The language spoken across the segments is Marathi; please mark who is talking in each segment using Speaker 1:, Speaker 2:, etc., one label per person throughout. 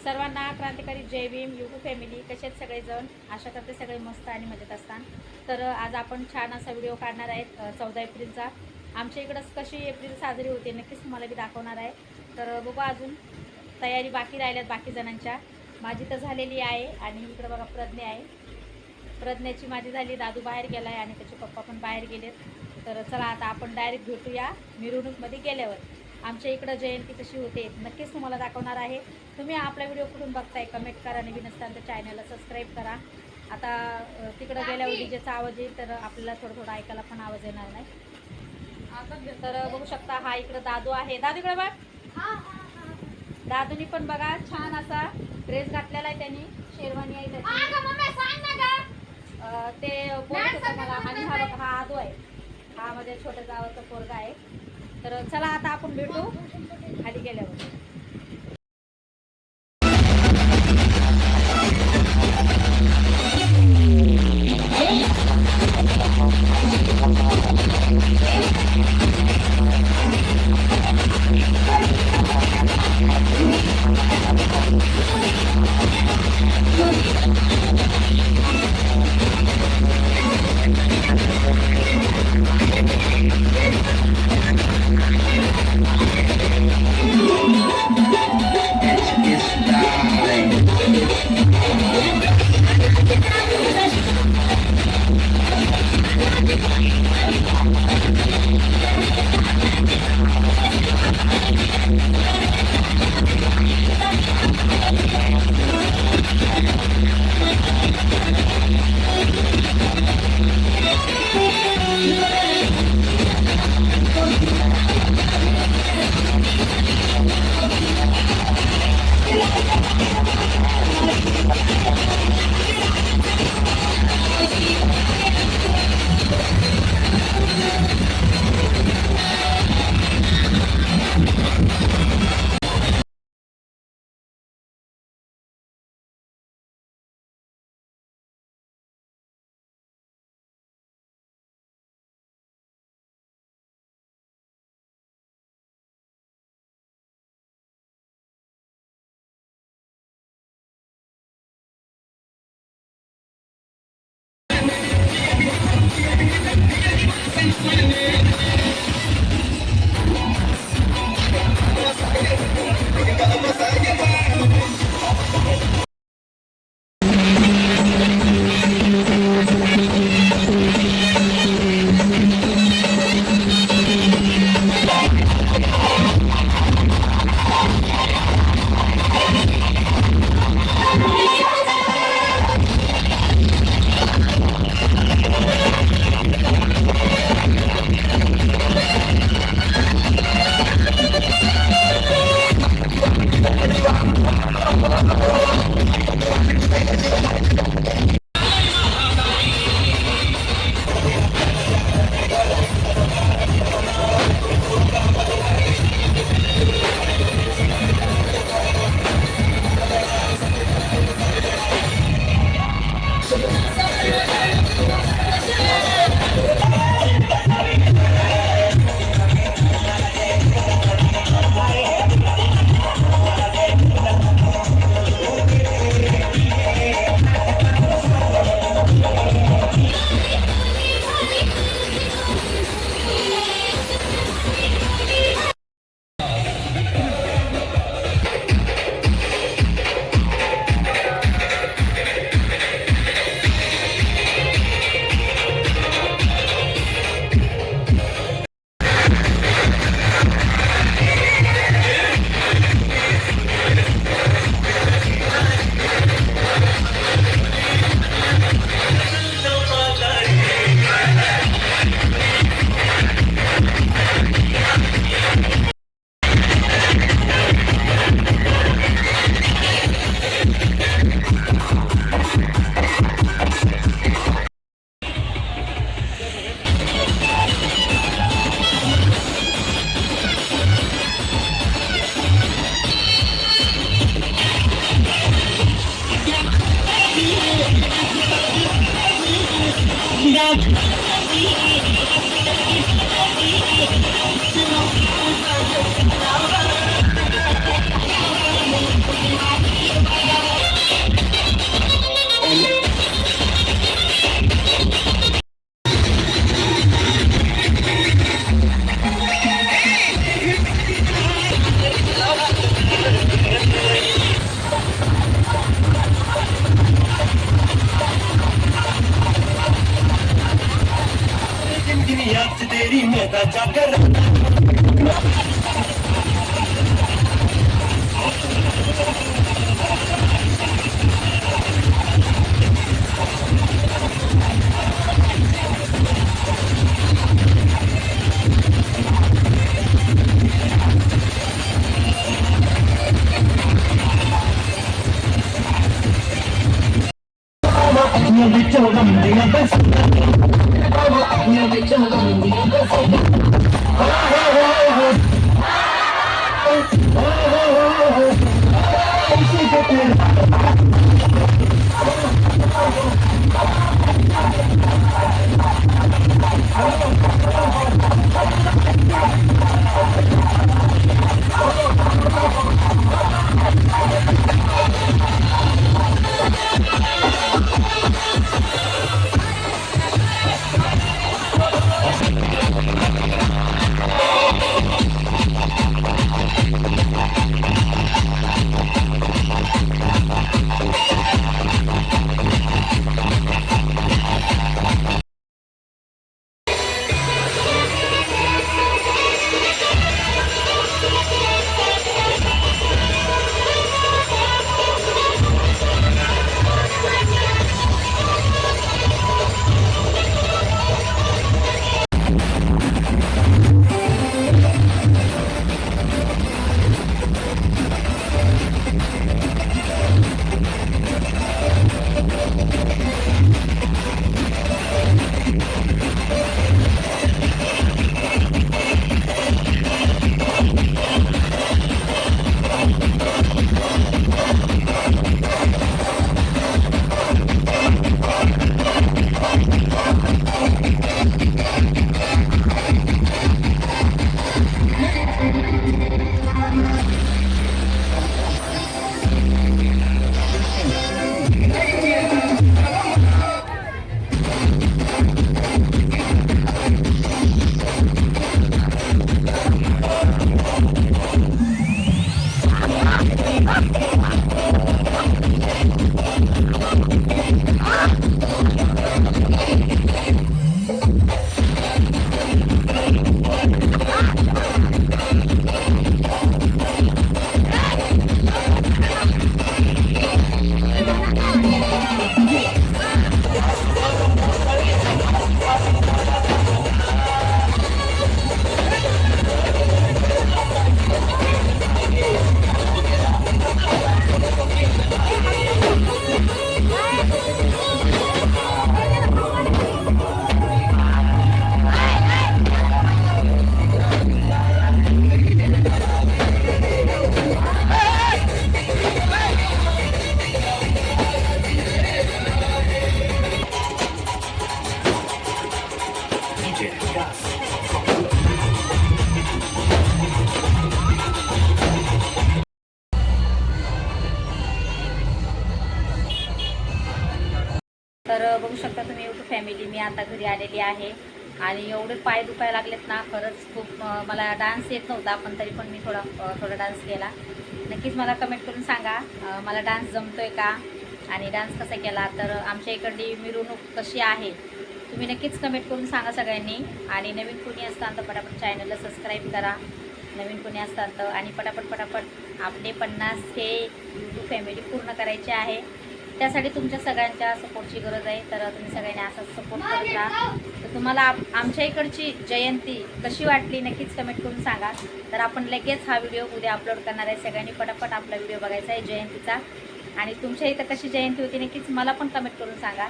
Speaker 1: सर्वांना क्रांतिकारी जय भीम यूट्यूब फॅमिली. कसे आहेत सगळेजण? आशा करते सगळे मस्त आणि मजेत असतात. तर आज आपण छान असा व्हिडिओ काढणार आहेत 14 एप्रिलचा. आमच्या इकडं कशी एप्रिल साजरी होते नक्कीच तुम्हाला मी दाखवणार आहे. तर बघू, अजून तयारी बाकी राहिल्यात बाकी जणांच्या. माझी तर झालेली आहे आणि इकडं बघा प्रज्ञा आहे. प्रज्ञाची माझी झाली, दादू बाहेर गेला आहे आणि त्याचे पप्पा पण बाहेर गेलेत. तर चला आता आपण डायरेक्ट भेटूया मिरवणूकमध्ये गेल्यावर. आमच्या इकडं जयंती कशी होते नक्कीच तुम्हाला दाखवणार आहे. तुम्ही आपला व्हिडिओ कुठून बघताय कमेंट करा, नवीन असताना तर चॅनलला सबस्क्राईब करा. आता तिकडं गेल्यावर डीजेचा आवाज येईल तर आपल्याला थोडं थोडं ऐकायला पण आवाज येणार नाही. तर बघू शकता हा इकडं दादू आहे. दादू इकडे बघ. दादूनी पण बघा छान असा ड्रेस घातलेला आहे त्यांनी, शेरवानी आहे त्याची. ते बोलत होतं मला. आणि हा बघा हा आदू आहे, हा माझ्या छोट्या जावाचा पोरगा आहे. तर चला आता आपण भेटू खाली गेल्यावर. तर बघू शकता तुम्ही यूट्यूब फॅमिली, मी आता घरी आलेली आहे आणि एवढे पाय दुखायला लागलेत ना, खरंच खूप मला डान्स येत नव्हता, पण तरी पण मी थोडा डान्स केला. नक्कीच मला कमेंट करून सांगा मला डान्स जमतोय का आणि डान्स कसा केला. तर आमच्या इकडली मिरवणूक कशी आहे तुम्ही नक्कीच कमेंट करून सांगा सगळ्यांनी. आणि नवीन कोणी असताना तर पटापट चॅनलला सबस्क्राईब करा, नवीन कोणी असतात तर. आणि पटापट आपले 50 हे यूट्यूब फॅमिली पूर्ण करायचे आहे. त्यासाठी तुमच्या सगळ्यांच्या सपोर्टची गरज आहे. तर तुम्ही सगळ्यांनी असाच सपोर्ट करत राहा. तर तुम्हाला आमच्या इकडची जयंती कशी वाटली नक्कीच कमेंट करून सांगा. तर आपण लगेच हा व्हिडिओ उद्या अपलोड करणार आहे. सगळ्यांनी पटापट आपला व्हिडिओ बघायचा आहे जयंतीचा. आणि तुमच्या इथं कशी जयंती होती नक्कीच मला पण कमेंट करून सांगा.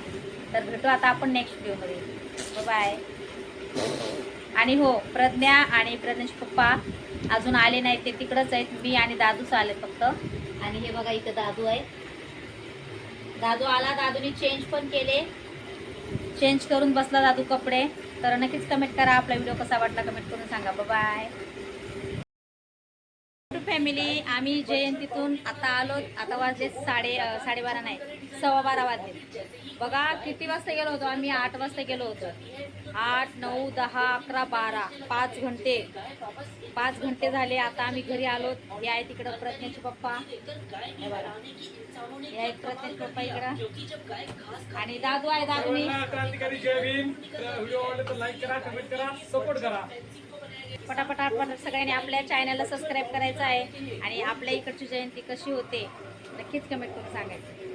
Speaker 1: तर भेटू आता आपण नेक्स्ट व्हिडिओमध्ये. बाय. आणि हो, प्रज्ञा आणि प्रज्ञेश पप्पा अजून आले नाहीत, ते तिकडंच आहेत. मी आणि दादूच आले फक्त. आणि हे बघा इथं दादू आहे. दादू आला, दादूने चेंज पण केले, चेंज करून बसला दादू कपडे. तर नक्कीच कमेंट करा आपला व्हिडिओ कसा वाटला, कमेंट करून सांगा. बाय. फॅमिली आम्ही जयंतीतून आता आलो. आता वाजले 12:30 नाही 12:15 वाजले. बघा किती वाजता गेलो होतो आम्ही. 8 वाजता गेलो होतो. 8, 9, 10, 11, 12 5 घंटे झाले. आता आम्ही घरी आलो. हे आहे तिकडं प्रज्ञाचे पप्पा. हे बघा हे आहे प्रज्ञाचे पप्पा इकडं आणि दादू आहे. दादूनी
Speaker 2: क्रांतिकारी जय भीम. व्हिडिओ आवडला तर लाईक करा, कमेंट करा, सपोर्ट करा.
Speaker 1: पटापट सगळ्यांनी आपल्या चॅनलला सबस्क्राईब करायचं आहे आणि आपल्या इकडची जयंती कशी होते नक्कीच कमेंट करून सांगायचं.